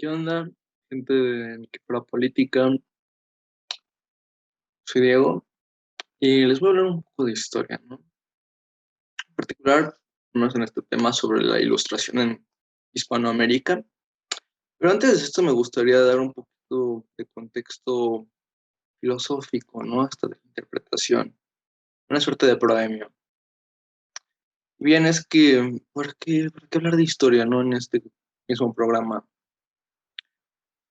¿Qué onda, gente de que fuera política? Soy Diego y les voy a hablar un poco de historia, ¿no? En particular, más en este tema sobre la ilustración en Hispanoamérica. Pero antes de esto me gustaría dar un poquito de contexto filosófico, ¿no? Hasta de interpretación, una suerte de proemio. Bien, es que, ¿por qué hablar de historia, no? En este mismo programa.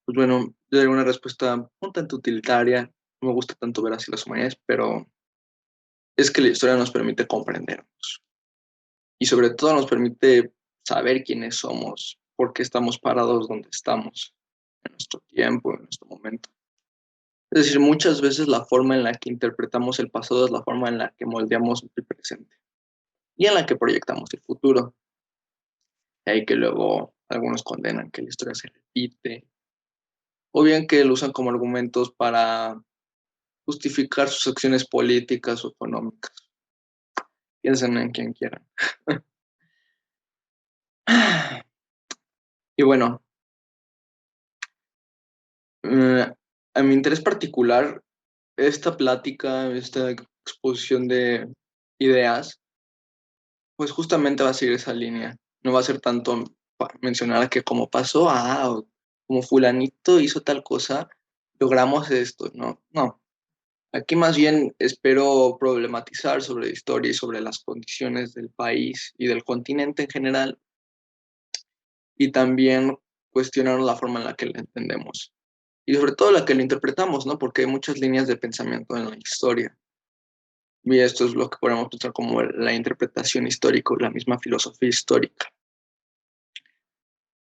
Pues bueno, yo daré una respuesta un tanto utilitaria. No me gusta tanto ver así las humanidades, pero es que la historia nos permite comprendernos y sobre todo nos permite saber quiénes somos, por qué estamos parados donde estamos en nuestro tiempo, en nuestro momento. Es decir, muchas veces la forma en la que interpretamos el pasado es la forma en la que moldeamos el presente y en la que proyectamos el futuro. De ahí que luego algunos condenan que la historia se repite, o bien que lo usan como argumentos para justificar sus acciones políticas o económicas. Piensen en quien quieran. Y bueno, Eh, a mi interés particular, esta plática, esta exposición de ideas, pues justamente va a seguir esa línea. No va a ser tanto mencionar que como pasó, o como fulanito hizo tal cosa, logramos esto, ¿no? No. Aquí más bien espero problematizar sobre la historia y sobre las condiciones del país y del continente en general, y también cuestionar la forma en la que la entendemos. Y sobre todo la que la interpretamos, ¿no? Porque hay muchas líneas de pensamiento en la historia. Y esto es lo que podemos pensar como la interpretación histórica, la misma filosofía histórica.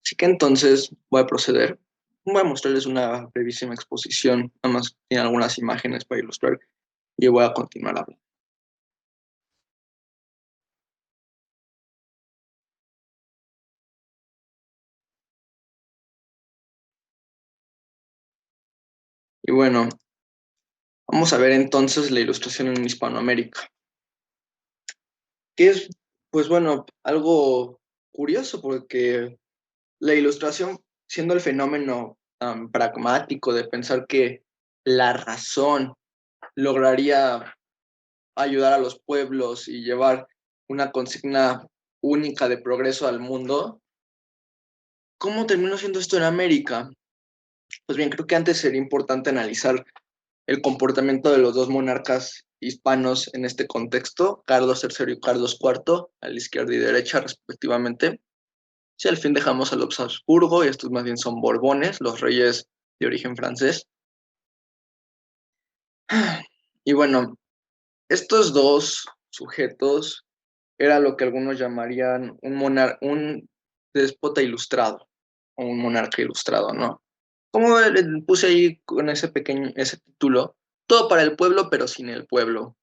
Así que entonces voy a proceder. Voy a mostrarles una brevísima exposición, nada más tiene algunas imágenes para ilustrar y voy a continuar hablando. Y bueno, vamos a ver entonces la ilustración en Hispanoamérica, que es, pues bueno, algo curioso porque la ilustración, siendo el fenómeno tan pragmático de pensar que la razón lograría ayudar a los pueblos y llevar una consigna única de progreso al mundo, ¿cómo terminó siendo esto en América? Pues bien, creo que antes sería importante analizar el comportamiento de los dos monarcas hispanos en este contexto, Carlos III y Carlos IV, a la izquierda y derecha respectivamente. Si al fin dejamos a los Habsburgo, y estos más bien son Borbones, los reyes de origen francés. Y bueno, estos dos sujetos era lo que algunos llamarían un déspota ilustrado, o un monarca ilustrado, ¿no? Como le puse ahí con ese título, todo para el pueblo, pero sin el pueblo.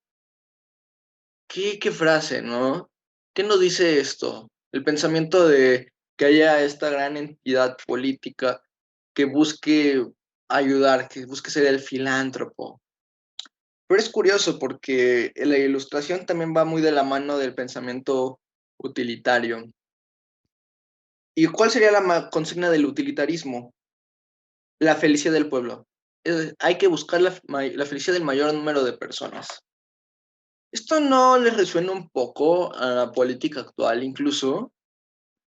¿Qué frase, ¿no? ¿Qué nos dice esto? El pensamiento de que haya esta gran entidad política que busque ayudar, que busque ser el filántropo. Pero es curioso porque la ilustración también va muy de la mano del pensamiento utilitario. ¿Y cuál sería la consigna del utilitarismo? La felicidad del pueblo. Hay que buscar la felicidad del mayor número de personas. ¿Esto no les resuena un poco a la política actual incluso?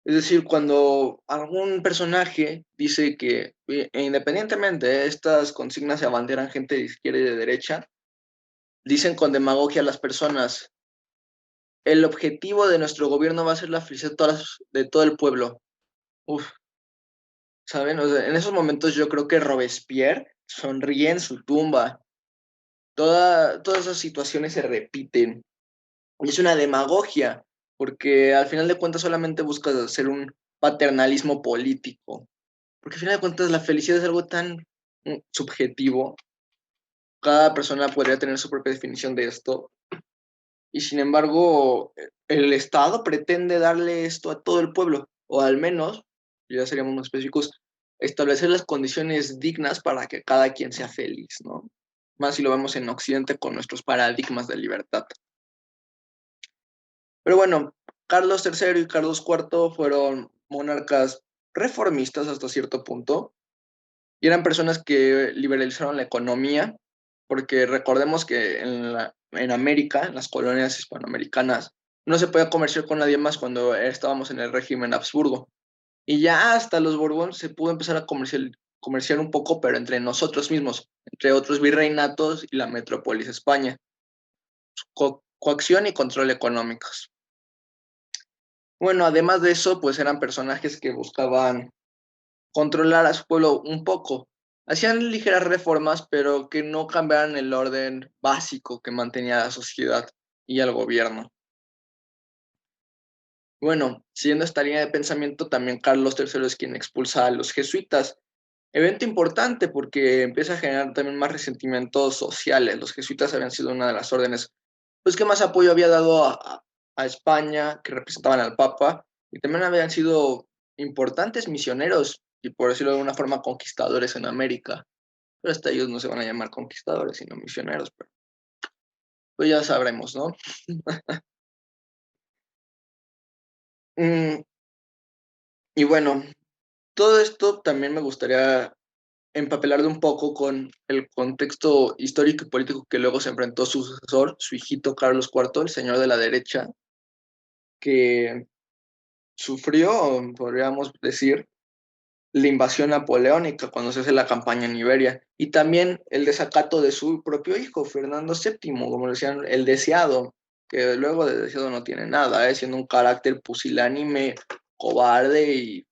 Es decir, cuando algún personaje dice que independientemente de estas consignas se abanderan gente de izquierda y de derecha, dicen con demagogia a las personas, el objetivo de nuestro gobierno va a ser la felicidad de todo el pueblo. Uf, ¿saben? O sea, en esos momentos yo creo que Robespierre sonríe en su tumba. Todas esas situaciones se repiten. Y es una demagogia, porque al final de cuentas solamente buscas hacer un paternalismo político. Porque al final de cuentas la felicidad es algo tan subjetivo. Cada persona podría tener su propia definición de esto. Y sin embargo, el Estado pretende darle esto a todo el pueblo, o al menos, ya seríamos más específicos, establecer las condiciones dignas para que cada quien sea feliz, ¿no? Más si lo vemos en Occidente con nuestros paradigmas de libertad. Pero bueno, Carlos III y Carlos IV fueron monarcas reformistas hasta cierto punto, y eran personas que liberalizaron la economía, porque recordemos que en América, en las colonias hispanoamericanas, no se podía comerciar con nadie más cuando estábamos en el régimen Habsburgo. Y ya hasta los Borbón se pudo empezar a comerciar un poco, pero entre nosotros mismos, entre otros virreinatos y la metrópolis España. Coacción y control económicos. Bueno, además de eso, pues eran personajes que buscaban controlar a su pueblo un poco. Hacían ligeras reformas, pero que no cambiaran el orden básico que mantenía la sociedad y el gobierno. Bueno, siguiendo esta línea de pensamiento, también Carlos III es quien expulsa a los jesuitas. Evento importante porque empieza a generar también más resentimientos sociales. Los jesuitas habían sido una de las órdenes pues, que más apoyo había dado a España, que representaban al Papa, y también habían sido importantes misioneros, y por decirlo de alguna forma, conquistadores en América. Pero hasta ellos no se van a llamar conquistadores, sino misioneros, pero pues ya sabremos, ¿no? Mm, y bueno, todo esto también me gustaría empapelarlo un poco con el contexto histórico y político que luego se enfrentó su sucesor, su hijito Carlos IV, el señor de la derecha, que sufrió, podríamos decir, la invasión napoleónica cuando se hace la campaña en Iberia, y también el desacato de su propio hijo, Fernando VII, como decían, el deseado, que luego de deseado no tiene nada, siendo un carácter pusilánime, cobarde y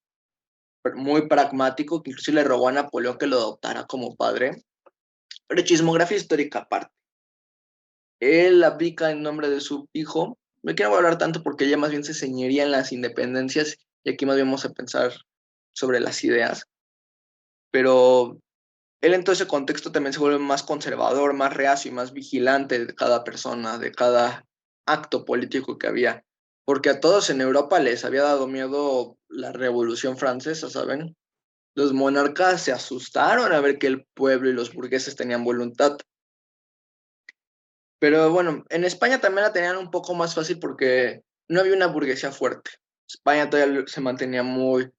muy pragmático, que incluso le rogó a Napoleón que lo adoptara como padre. Pero chismografía histórica aparte. Él abdica en nombre de su hijo. No quiero hablar tanto porque ella más bien se ceñiría en las independencias y aquí más bien vamos a pensar sobre las ideas. Pero él en todo ese contexto también se vuelve más conservador, más reacio y más vigilante de cada persona, de cada acto político que había. Porque a todos en Europa les había dado miedo la Revolución Francesa, ¿saben? Los monarcas se asustaron a ver que el pueblo y los burgueses tenían voluntad. Pero bueno, en España también la tenían un poco más fácil porque no había una burguesía fuerte. España todavía se mantenía muy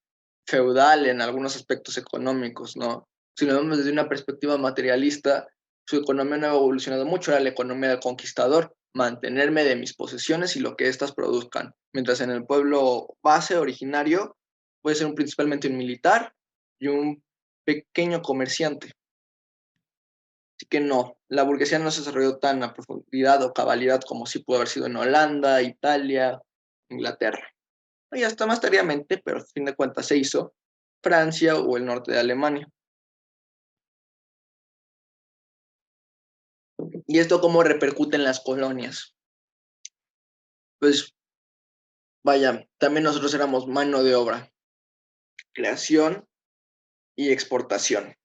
feudal en algunos aspectos económicos, ¿no? Si lo vemos desde una perspectiva materialista, su economía no ha evolucionado mucho, era la economía del conquistador, mantenerme de mis posesiones y lo que éstas produzcan. Mientras en el pueblo base originario puede ser principalmente un militar y un pequeño comerciante. Así que no, la burguesía no se desarrolló tan a profundidad o cabalidad como sí pudo haber sido en Holanda, Italia, Inglaterra. Y hasta más tardíamente, pero a fin de cuentas se hizo, Francia o el norte de Alemania. ¿Y esto cómo repercute en las colonias? Pues vaya, también nosotros éramos mano de obra, creación y exportación.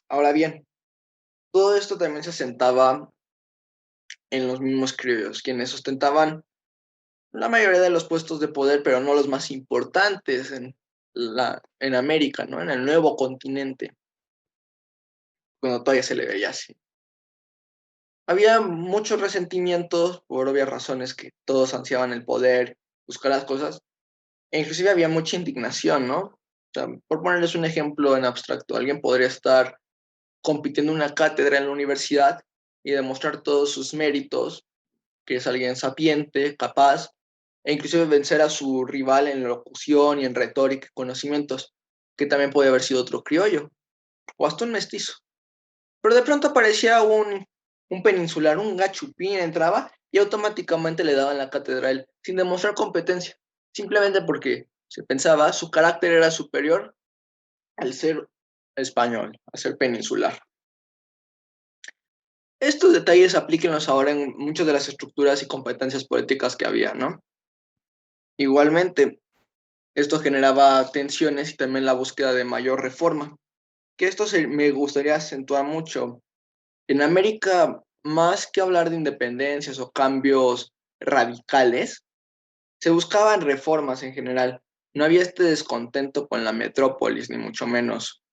Ahora bien, todo esto también se asentaba en los mismos criollos, quienes sustentaban la mayoría de los puestos de poder, pero no los más importantes en América, ¿no? En el nuevo continente, cuando todavía se le veía así. Había muchos resentimientos, por obvias razones, que todos ansiaban el poder, buscar las cosas, e inclusive había mucha indignación, ¿no? O sea, por ponerles un ejemplo en abstracto, alguien podría estar compitiendo en una cátedra en la universidad y demostrar todos sus méritos, que es alguien sapiente, capaz, e inclusive vencer a su rival en locución y en retórica y conocimientos, que también puede haber sido otro criollo, o hasta un mestizo. Pero de pronto aparecía un peninsular, un gachupín, entraba y automáticamente le daban la catedral sin demostrar competencia, simplemente porque se pensaba su carácter era superior al ser español, al ser peninsular. Estos detalles aplíquenlos ahora en muchas de las estructuras y competencias políticas que había, ¿no? Igualmente, esto generaba tensiones y también la búsqueda de mayor reforma, que me gustaría acentuar mucho. En América, más que hablar de independencias o cambios radicales, se buscaban reformas en general. No había este descontento con la metrópolis, ni mucho menos.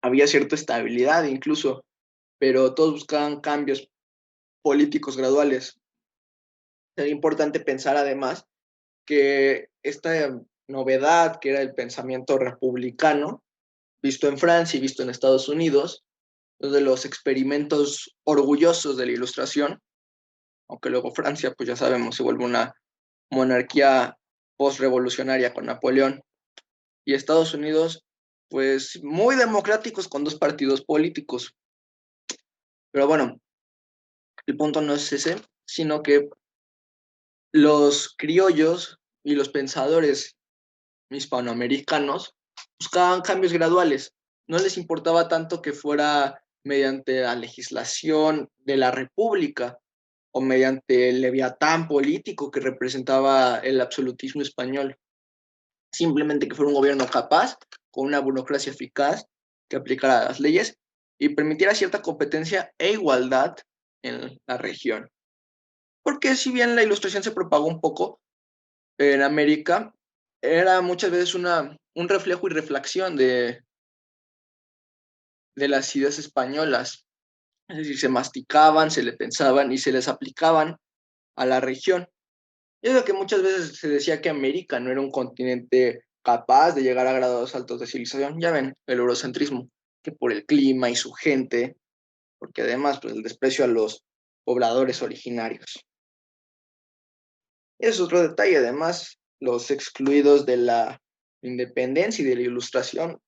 Había cierta estabilidad incluso, pero todos buscaban cambios políticos graduales. Sería importante pensar además que esta novedad que era el pensamiento republicano, visto en Francia y visto en Estados Unidos, de los experimentos orgullosos de la Ilustración, aunque luego Francia, pues ya sabemos, se vuelve una monarquía postrevolucionaria con Napoleón, y Estados Unidos, pues muy democráticos con dos partidos políticos. Pero bueno, el punto no es ese, sino que los criollos y los pensadores hispanoamericanos buscaban cambios graduales. No les importaba tanto que fuera mediante la legislación de la República o mediante el leviatán político que representaba el absolutismo español. Simplemente que fuera un gobierno capaz, con una burocracia eficaz, que aplicara las leyes y permitiera cierta competencia e igualdad en la región. Porque si bien la ilustración se propagó un poco en América, era muchas veces un reflejo y reflexión de las ideas españolas. Es decir, se masticaban, se le pensaban y se les aplicaban a la región. Y es lo que muchas veces se decía que América no era un continente capaz de llegar a grados altos de civilización. Ya ven, el eurocentrismo, que por el clima y su gente, porque además pues, el desprecio a los pobladores originarios. Es otro detalle, además, los excluidos de la independencia y de la ilustración.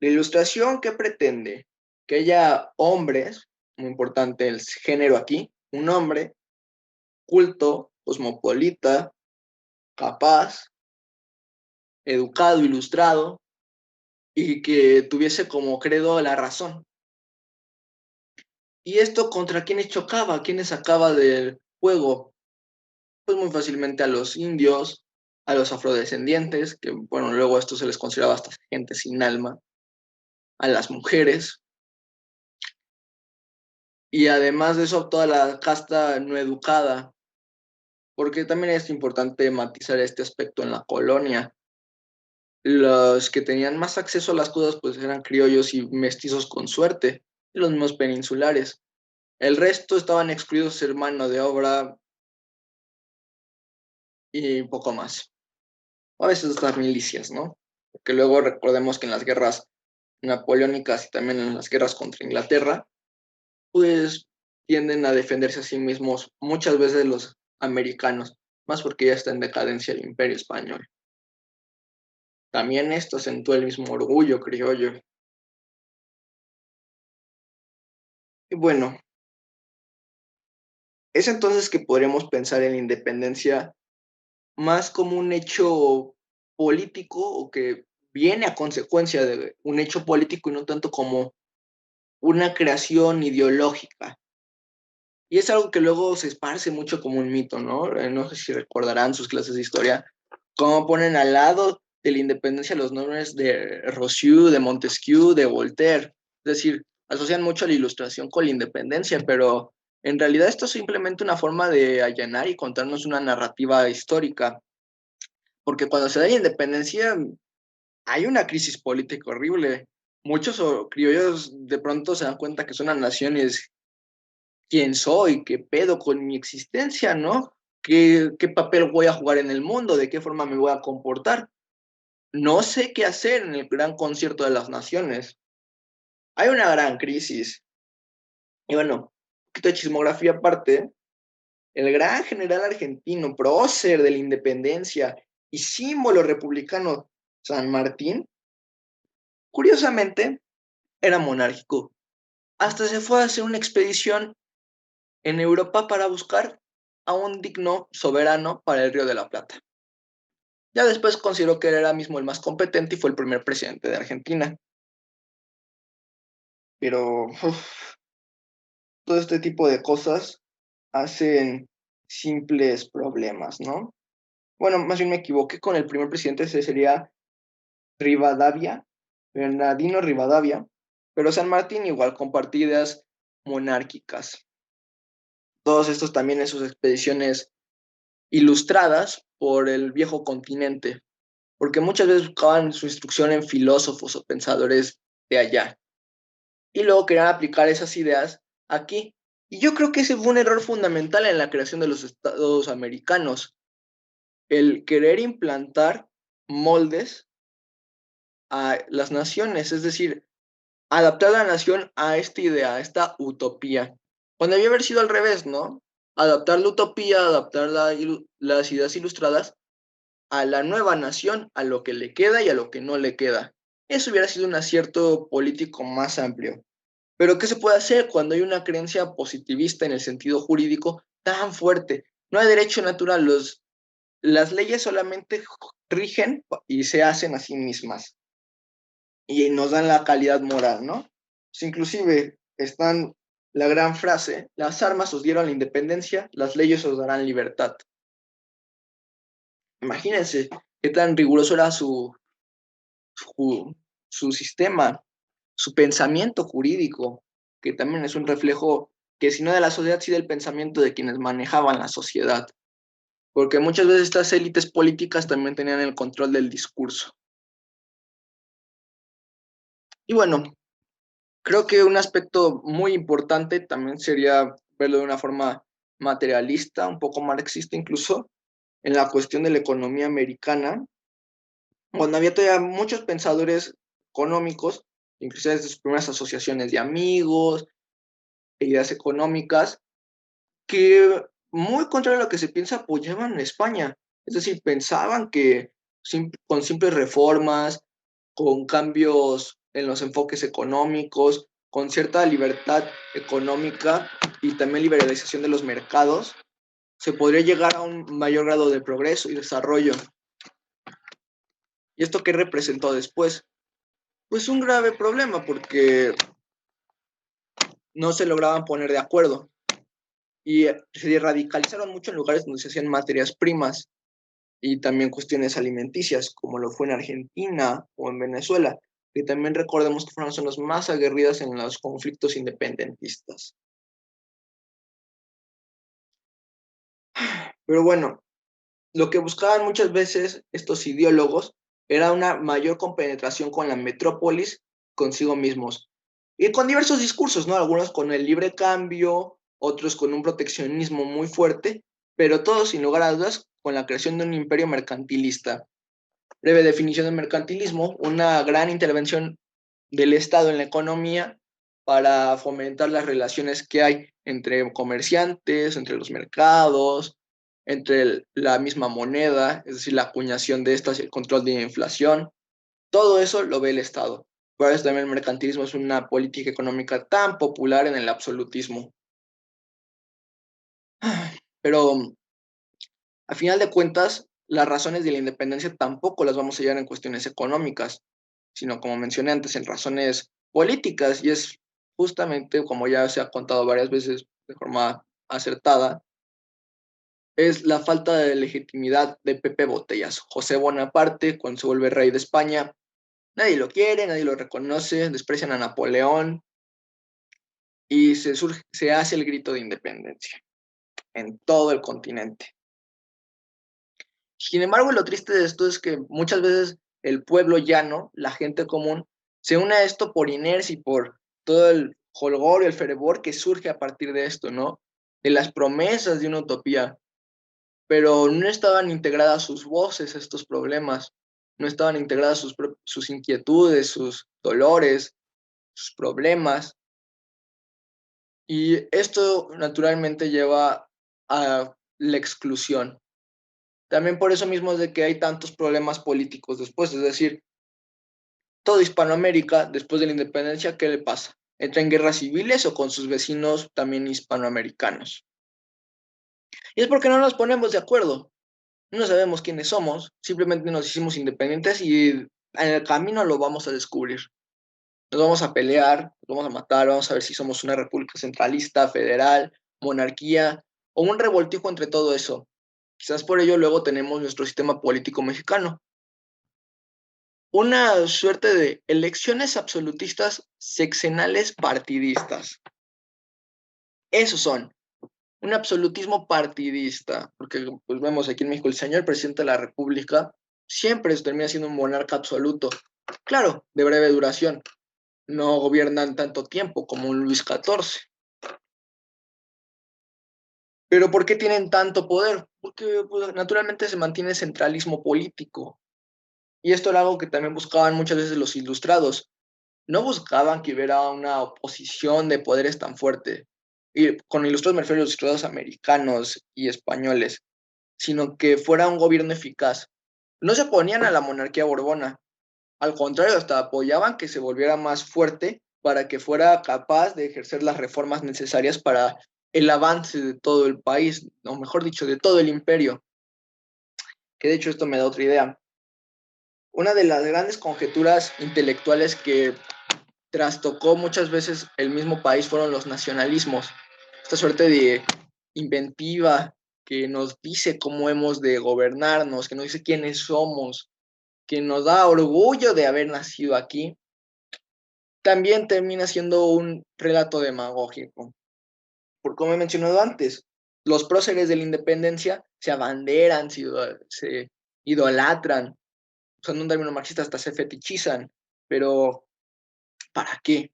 La ilustración, ¿qué pretende? Que haya hombres, muy importante el género aquí, un hombre culto, cosmopolita, capaz, educado, ilustrado, y que tuviese como credo la razón. ¿Y esto contra quiénes chocaba? ¿Quiénes sacaba del juego? Pues muy fácilmente a los indios, a los afrodescendientes, que bueno, luego a esto se les consideraba hasta gente sin alma, a las mujeres, y además de eso, toda la casta no educada, porque también es importante matizar este aspecto en la colonia. Los que tenían más acceso a las cosas pues eran criollos y mestizos con suerte, y los mismos peninsulares. El resto estaban excluidos de ser mano de obra y poco más. A veces estas milicias, ¿no? Porque luego recordemos que en las guerras napoleónicas y también en las guerras contra Inglaterra, pues tienden a defenderse a sí mismos muchas veces los americanos, más porque ya está en decadencia el imperio español. También esto acentúa el mismo orgullo criollo. Y bueno, es entonces que podremos pensar en la independencia más como un hecho político o que viene a consecuencia de un hecho político y no tanto como una creación ideológica. Y es algo que luego se esparce mucho como un mito, ¿no? No sé si recordarán sus clases de historia, cómo ponen al lado de la independencia los nombres de Rousseau, de Montesquieu, de Voltaire. Es decir, asocian mucho la ilustración con la independencia, pero en realidad esto es simplemente una forma de allanar y contarnos una narrativa histórica. Porque cuando se da la independencia hay una crisis política horrible. Muchos criollos de pronto se dan cuenta que son una nación y es quién soy, qué pedo con mi existencia, ¿no? ¿Qué papel voy a jugar en el mundo? ¿De qué forma me voy a comportar? No sé qué hacer en el gran concierto de las naciones. Hay una gran crisis. Y bueno, un poquito de chismografía aparte, el gran general argentino, prócer de la independencia y símbolo republicano San Martín, curiosamente, era monárquico. Hasta se fue a hacer una expedición en Europa para buscar a un digno soberano para el Río de la Plata. Ya después consideró que era mismo el más competente y fue el primer presidente de Argentina. Pero todo este tipo de cosas hacen simples problemas, ¿no? Bueno, más bien me equivoqué con el primer presidente, ese sería Rivadavia, Bernardino Rivadavia, pero San Martín igual compartía ideas monárquicas. Todos estos también en sus expediciones ilustradas por el viejo continente, porque muchas veces buscaban su instrucción en filósofos o pensadores de allá, y luego querían aplicar esas ideas aquí. Y yo creo que ese fue un error fundamental en la creación de los estados americanos, el querer implantar moldes a las naciones, es decir, adaptar la nación a esta idea, a esta utopía. Cuando debía haber sido al revés, ¿no? Adaptar la utopía, adaptar las ideas ilustradas a la nueva nación, a lo que le queda y a lo que no le queda. Eso hubiera sido un acierto político más amplio. Pero ¿qué se puede hacer cuando hay una creencia positivista en el sentido jurídico tan fuerte? No hay derecho natural, las leyes solamente rigen y se hacen a sí mismas y nos dan la calidad moral, ¿no? Pues inclusive están la gran frase, las armas os dieron la independencia, las leyes os darán libertad. Imagínense qué tan riguroso era su sistema, su pensamiento jurídico, que también es un reflejo que si no de la sociedad, sí del pensamiento de quienes manejaban la sociedad. Porque muchas veces estas élites políticas también tenían el control del discurso. Y bueno, creo que un aspecto muy importante también sería verlo de una forma materialista, un poco marxista incluso, en la cuestión de la economía americana, cuando había todavía muchos pensadores económicos, inclusive desde sus primeras asociaciones de amigos, ideas económicas, que muy contrario a lo que se piensa apoyaban a España. Es decir, pensaban que con simples reformas, con cambios en los enfoques económicos, con cierta libertad económica y también liberalización de los mercados, se podría llegar a un mayor grado de progreso y desarrollo. ¿Y esto qué representó después? Pues un grave problema porque no se lograban poner de acuerdo y se radicalizaron mucho en lugares donde se hacían materias primas y también cuestiones alimenticias, como lo fue en Argentina o en Venezuela, que también recordemos que fueron las zonas más aguerridas en los conflictos independentistas. Pero bueno, lo que buscaban muchas veces estos ideólogos era una mayor compenetración con la metrópolis, consigo mismos, y con diversos discursos, ¿no? Algunos con el libre cambio, otros con un proteccionismo muy fuerte, pero todos, sin lugar a dudas, con la creación de un imperio mercantilista. Breve definición de mercantilismo: una gran intervención del Estado en la economía para fomentar las relaciones que hay entre comerciantes, entre los mercados, entre la misma moneda, es decir, la acuñación de estas y el control de la inflación. Todo eso lo ve el Estado. Por eso también el mercantilismo es una política económica tan popular en el absolutismo. Pero a final de cuentas, las razones de la independencia tampoco las vamos a hallar en cuestiones económicas, sino como mencioné antes, en razones políticas, y es justamente, como ya se ha contado varias veces de forma acertada, es la falta de legitimidad de Pepe Botellas. José Bonaparte, cuando se vuelve rey de España, nadie lo quiere, nadie lo reconoce, desprecian a Napoleón y se hace el grito de independencia en todo el continente. Sin embargo, lo triste de esto es que muchas veces el pueblo llano, la gente común, se une a esto por inercia y por todo el jolgorio, el fervor que surge a partir de esto, ¿no? De las promesas de una utopía, pero no estaban integradas sus voces a estos problemas, no estaban integradas sus inquietudes, sus dolores, sus problemas, y esto naturalmente lleva a la exclusión. También por eso mismo es de que hay tantos problemas políticos después, es decir, todo Hispanoamérica, después de la independencia, ¿qué le pasa? ¿Entra en guerras civiles o con sus vecinos también hispanoamericanos? Y es porque no nos ponemos de acuerdo, no sabemos quiénes somos, simplemente nos hicimos independientes y en el camino lo vamos a descubrir. Nos vamos a pelear, nos vamos a matar, vamos a ver si somos una república centralista, federal, monarquía o un revoltijo entre todo eso. Quizás por ello luego tenemos nuestro sistema político mexicano, una suerte de elecciones absolutistas sexenales partidistas. Esos son, un absolutismo partidista, porque pues vemos aquí en México el señor presidente de la República siempre termina siendo un monarca absoluto, claro, de breve duración, no gobiernan tanto tiempo como un Luis XIV. Pero ¿por qué tienen tanto poder? Porque pues, naturalmente se mantiene el centralismo político. Y esto era algo que también buscaban muchas veces los ilustrados. No buscaban que hubiera una oposición de poderes tan fuerte. Y con ilustrados me refiero a los ilustrados americanos y españoles, sino que fuera un gobierno eficaz. No se oponían a la monarquía borbona, al contrario, hasta apoyaban que se volviera más fuerte para que fuera capaz de ejercer las reformas necesarias para el avance de todo el país, o mejor dicho, de todo el imperio. Que de hecho esto me da otra idea. Una de las grandes conjeturas intelectuales que trastocó muchas veces el mismo país fueron los nacionalismos. Esta suerte de inventiva que nos dice cómo hemos de gobernarnos, que nos dice quiénes somos, que nos da orgullo de haber nacido aquí, también termina siendo un relato demagógico. Por como he mencionado antes, los próceres de la independencia se abanderan, se idolatran, usando un término marxista hasta se fetichizan, pero ¿para qué?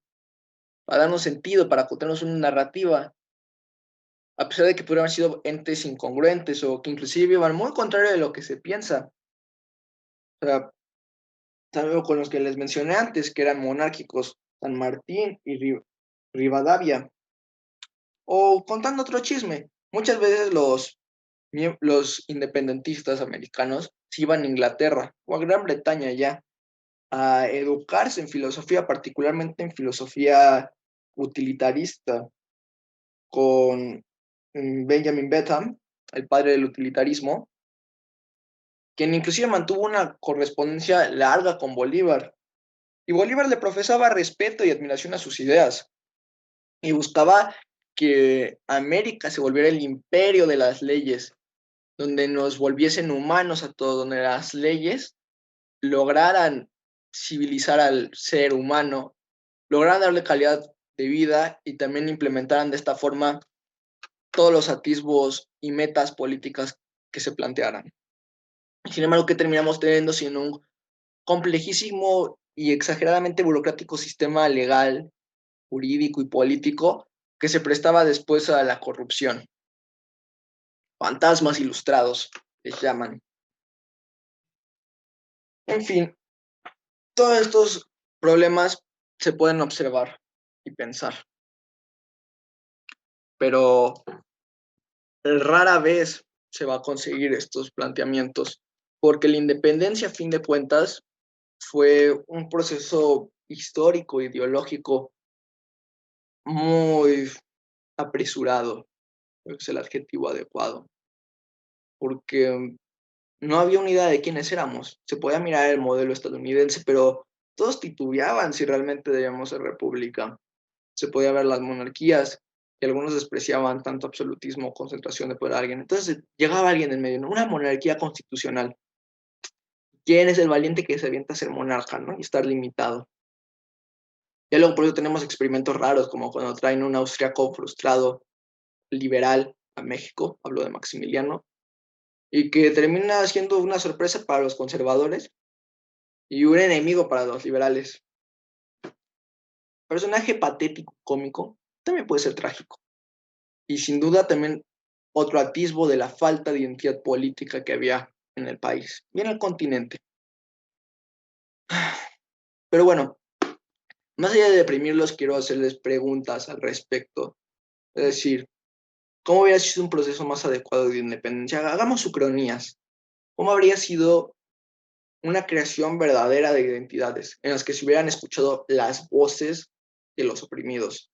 Para darnos sentido, para contarnos una narrativa, a pesar de que pudieran haber sido entes incongruentes o que inclusive iban muy contrario de lo que se piensa. O sea, algo con los que les mencioné antes, que eran monárquicos, San Martín y Rivadavia. O contando otro chisme, muchas veces los independentistas americanos se iban a Inglaterra o a Gran Bretaña ya a educarse en filosofía, particularmente en filosofía utilitarista, con Benjamin Bentham, el padre del utilitarismo, quien inclusive mantuvo una correspondencia larga con Bolívar. Y Bolívar le profesaba respeto y admiración a sus ideas y buscaba que América se volviera el imperio de las leyes, donde nos volviesen humanos a todos, donde las leyes lograran civilizar al ser humano, lograran darle calidad de vida y también implementaran de esta forma todos los atisbos y metas políticas que se plantearan. Sin embargo, ¿qué terminamos teniendo? Sino un complejísimo y exageradamente burocrático sistema legal, jurídico y político que se prestaba después a la corrupción. Fantasmas ilustrados, les llaman. En fin, todos estos problemas se pueden observar y pensar, pero rara vez se va a conseguir estos planteamientos, porque la independencia, a fin de cuentas, fue un proceso histórico, ideológico, muy apresurado, es el adjetivo adecuado, porque no había una idea de quiénes éramos. Se podía mirar el modelo estadounidense, pero todos titubeaban si realmente debíamos ser república. Se podía ver las monarquías, y algunos despreciaban tanto absolutismo o concentración de poder a alguien. Entonces llegaba alguien en medio, ¿no? Una monarquía constitucional. ¿Quién es el valiente que se avienta a ser monarca, ¿no? Y estar limitado. Ya luego por eso tenemos experimentos raros, como cuando traen un austriaco frustrado, liberal, a México, hablo de Maximiliano, y que termina siendo una sorpresa para los conservadores y un enemigo para los liberales. Personaje patético, cómico, también puede ser trágico. Y sin duda también otro atisbo de la falta de identidad política que había en el país y en el continente. Pero bueno, más allá de deprimirlos, quiero hacerles preguntas al respecto. Es decir, ¿cómo habría sido un proceso más adecuado de independencia? Hagamos ucronías. ¿Cómo habría sido una creación verdadera de identidades en las que se hubieran escuchado las voces de los oprimidos,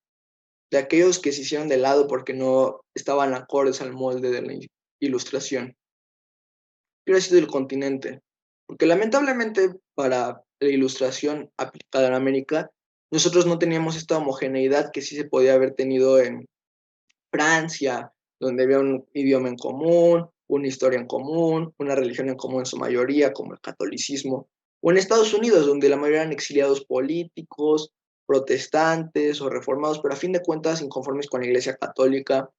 de aquellos que se hicieron de lado porque no estaban acordes al molde de la ilustración? ¿Qué hubiera sido el continente? Porque lamentablemente para la ilustración aplicada en América, nosotros no teníamos esta homogeneidad que sí se podía haber tenido en Francia, donde había un idioma en común, una historia en común, una religión en común en su mayoría, como el catolicismo, o en Estados Unidos, donde la mayoría eran exiliados políticos, protestantes o reformados, pero a fin de cuentas inconformes con la Iglesia Católica,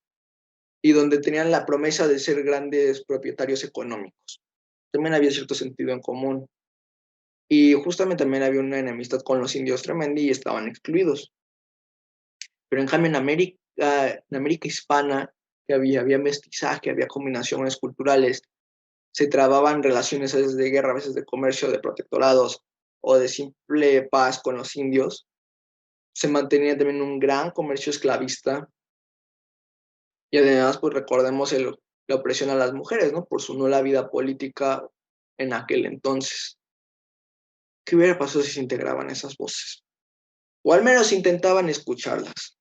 y donde tenían la promesa de ser grandes propietarios económicos. También había cierto sentido en común. Y justamente también había una enemistad con los indios tremenda y estaban excluidos. Pero en cambio en América hispana, que había mestizaje, había combinaciones culturales, se trababan relaciones a veces de guerra, a veces de comercio, de protectorados o de simple paz con los indios. Se mantenía también un gran comercio esclavista y además, pues recordemos la opresión a las mujeres, ¿no? Por su nula vida política en aquel entonces. ¿Qué hubiera pasado si se integraban esas voces? O al menos intentaban escucharlas.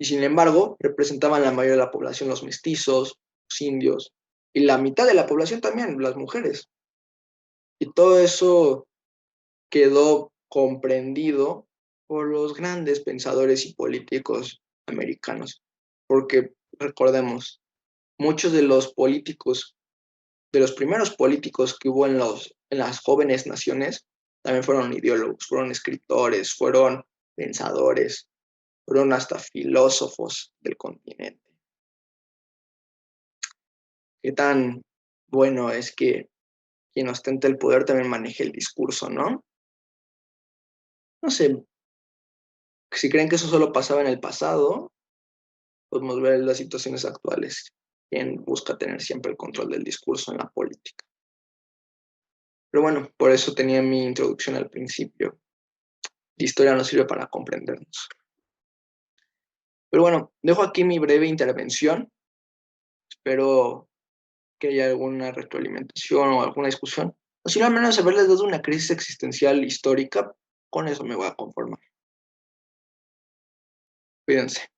Y sin embargo, representaban la mayoría de la población, los mestizos, los indios, y la mitad de la población también, las mujeres. Y todo eso quedó comprendido por los grandes pensadores y políticos americanos. Porque, recordemos, muchos de los políticos, de los primeros políticos que hubo en las jóvenes naciones, también fueron ideólogos, fueron escritores, fueron pensadores, fueron hasta filósofos del continente. Qué tan bueno es que quien ostenta el poder también maneje el discurso, ¿no? No sé, si creen que eso solo pasaba en el pasado, podemos ver las situaciones actuales, quien busca tener siempre el control del discurso en la política. Pero bueno, por eso tenía mi introducción al principio. La historia nos sirve para comprendernos. Pero bueno, dejo aquí mi breve intervención. Espero que haya alguna retroalimentación o alguna discusión. O si no, al menos haberles dado una crisis existencial histórica, con eso me voy a conformar. Cuídense.